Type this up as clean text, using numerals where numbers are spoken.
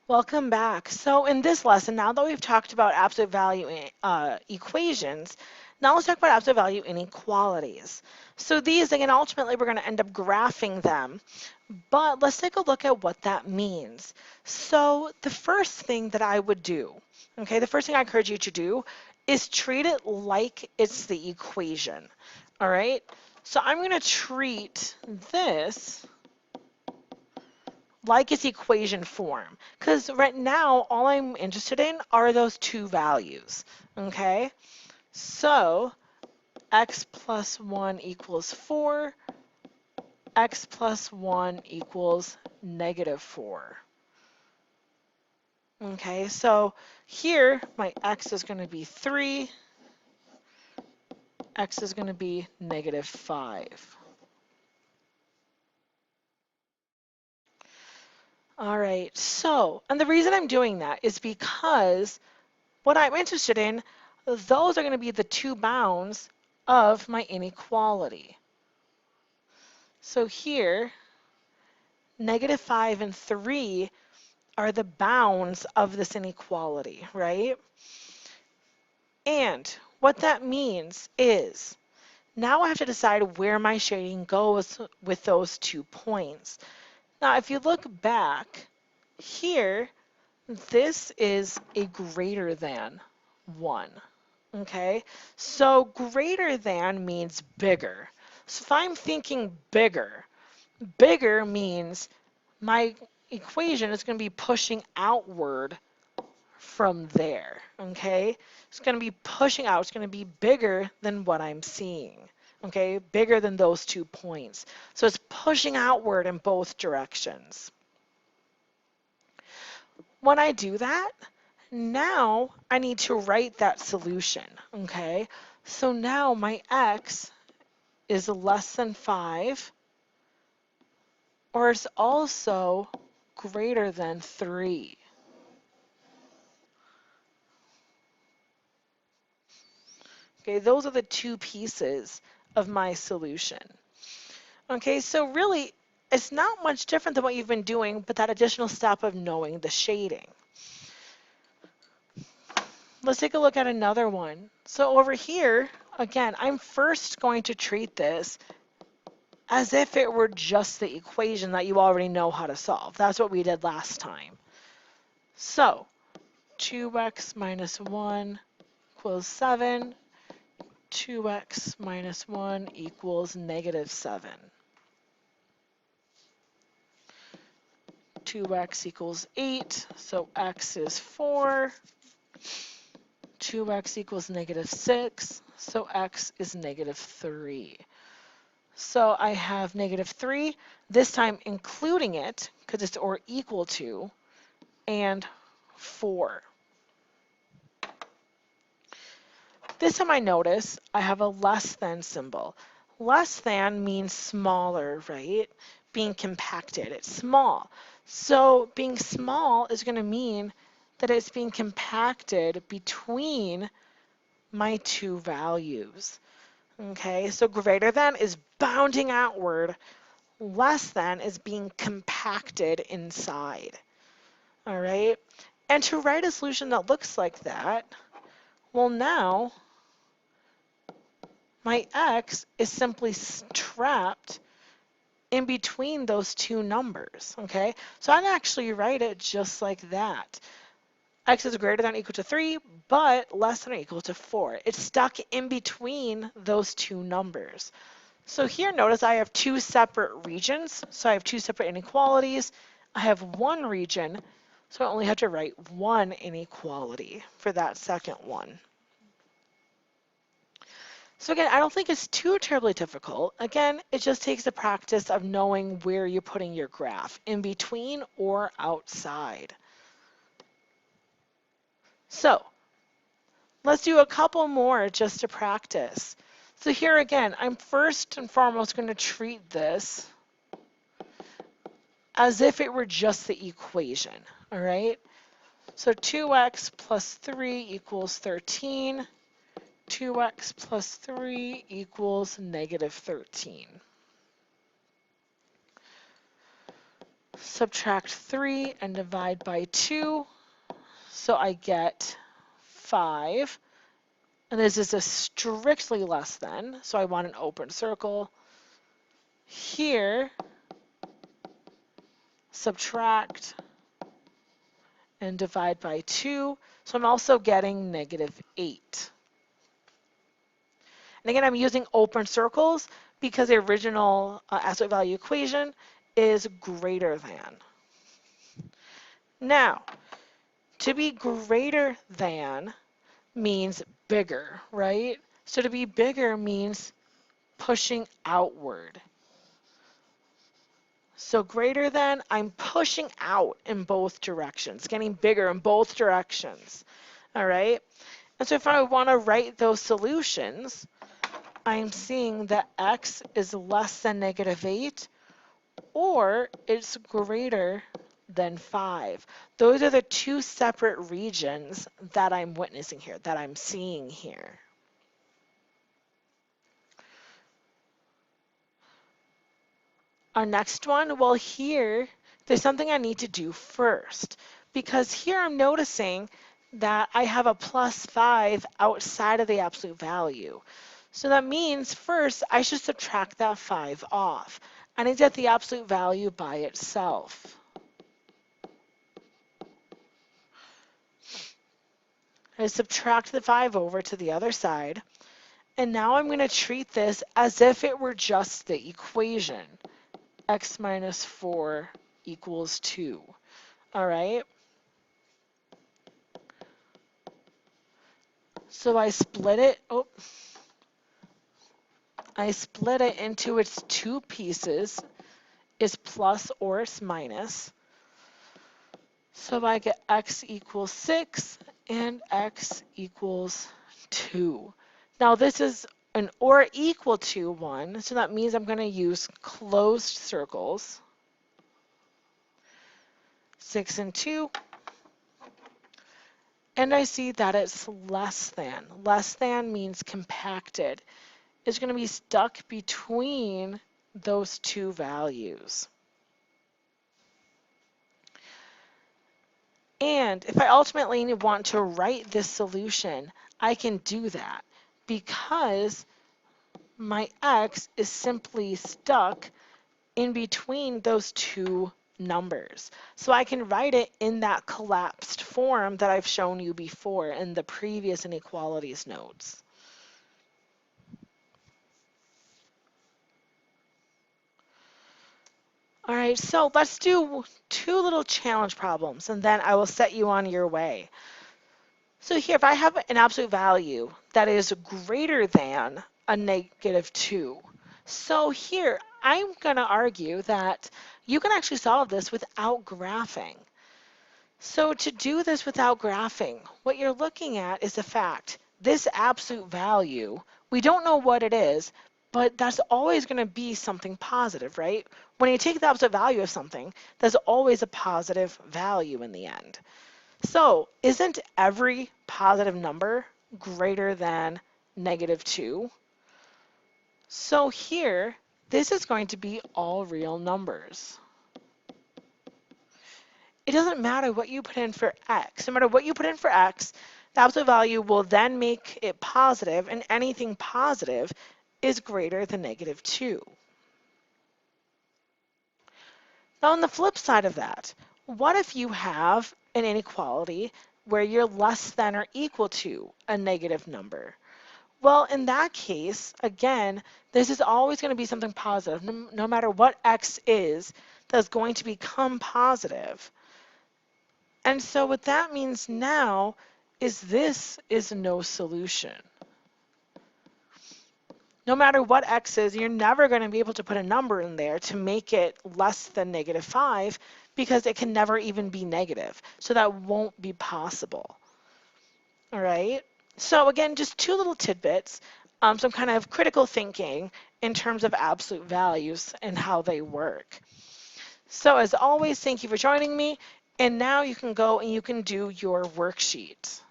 Welcome back. So in this lesson, now that we've talked about absolute value equations, now let's talk about absolute value inequalities. So these, again, ultimately we're going to end up graphing them, but let's take a look at what that means. So the first thing that I would do, okay, the first thing I encourage you to do is treat it like it's the equation, all right? So I'm going to treat this like its equation form. Because right now, all I'm interested in are those two values. Okay? So, x plus 1 equals 4, x plus 1 equals negative 4. Okay, so here my x is going to be 3, x is going to be negative 5. All right, so, and the reason I'm doing that is because what I'm interested in, those are going to be the two bounds of my inequality. So here, negative 5 and 3 are the bounds of this inequality, right? And what that means is now I have to decide where my shading goes with those 2 points. Now, if you look back here, this is a greater than 1. Okay, so greater than means bigger. So if I'm thinking bigger, bigger means my equation is going to be pushing outward from there. Okay, it's going to be pushing out. It's going to be bigger than what I'm seeing. Okay, bigger than those 2 points. So it's pushing outward in both directions. When I do that, now I need to write that solution, okay? So now my x is less than 5, or it's also greater than 3. Okay, those are the two pieces of my solution. Okay, so really, it's not much different than what you've been doing, but that additional step of knowing the shading. Let's take a look at another one. So over here, again, I'm first going to treat this as if it were just the equation that you already know how to solve. That's what we did last time. So 2x minus 1 equals 7. 2x minus 1 equals negative 7. 2x equals 8, so x is 4. 2x equals negative 6, so x is negative 3. So I have negative 3, this time including it, because it's or equal to, and 4. This time I notice I have a less than symbol. Less than means smaller, right? Being compacted, it's small. So being small is going to mean that it's being compacted between my two values. Okay, so greater than is bounding outward, less than is being compacted inside. All right, and to write a solution that looks like that, well now my x is simply trapped in between those two numbers, okay? So I'd actually write it just like that. X is greater than or equal to 3, but less than or equal to 4. It's stuck in between those two numbers. So here, notice I have two separate regions. So I have two separate inequalities. I have one region, so I only have to write one inequality for that second one. So again, I don't think it's too terribly difficult. Again, it just takes the practice of knowing where you're putting your graph, in between or outside. So let's do a couple more just to practice. So here again, I'm first and foremost going to treat this as if it were just the equation, all right? So 2x plus 3 equals 13. 2x plus 3 equals negative 13. subtract 3 and divide by 2, so I get 5. And this is a strictly less than, so I want an open circle. Here, subtract and divide by 2, so I'm also getting -8. And again, I'm using open circles because the original absolute value equation is greater than. Now, to be greater than means bigger, right? So to be bigger means pushing outward. So greater than, I'm pushing out in both directions, getting bigger in both directions. All right? And so if I want to write those solutions, I'm seeing that x is less than -8 or it's greater than 5. Those are the two separate regions that I'm witnessing here, that I'm seeing here. Our next one, well here, there's something I need to do first because here I'm noticing that I have a +5 outside of the absolute value. So that means first I should subtract that 5 off. I need to get the absolute value by itself. I subtract the 5 over to the other side, and now I'm going to treat this as if it were just the equation. X minus 4 equals 2. All right? So I split it. I split it into its two pieces. It's plus or it's minus. So I get x equals 6 and x equals 2. Now this is an or equal to one, so that means I'm going to use closed circles. 6 and 2. And I see that it's less than. Less than means compacted. It's going to be stuck between those two values. And if I ultimately want to write this solution, I can do that because my x is simply stuck in between those two numbers. So I can write it in that collapsed form that I've shown you before in the previous inequalities notes. All right, so let's do two little challenge problems and then I will set you on your way. So here, if I have an absolute value that is greater than a -2, so here I'm going to argue that you can actually solve this without graphing. So to do this without graphing, what you're looking at is the fact, this absolute value, we don't know what it is, but that's always going to be something positive, right? When you take the absolute value of something, there's always a positive value in the end. So isn't every positive number greater than -2? So here, this is going to be all real numbers. It doesn't matter what you put in for x. No matter what you put in for x, the absolute value will then make it positive, and anything positive is greater than -2. Now on the flip side of that, what if you have an inequality where you're less than or equal to a negative number? Well, in that case, again, this is always going to be something positive. No matter what x is, that's going to become positive. And so what that means now is this is no solution. No matter what x is, you're never going to be able to put a number in there to make it less than -5 because it can never even be negative. So that won't be possible. All right? So again, just two little tidbits, some kind of critical thinking in terms of absolute values and how they work. So as always, thank you for joining me. And now you can go and you can do your worksheet.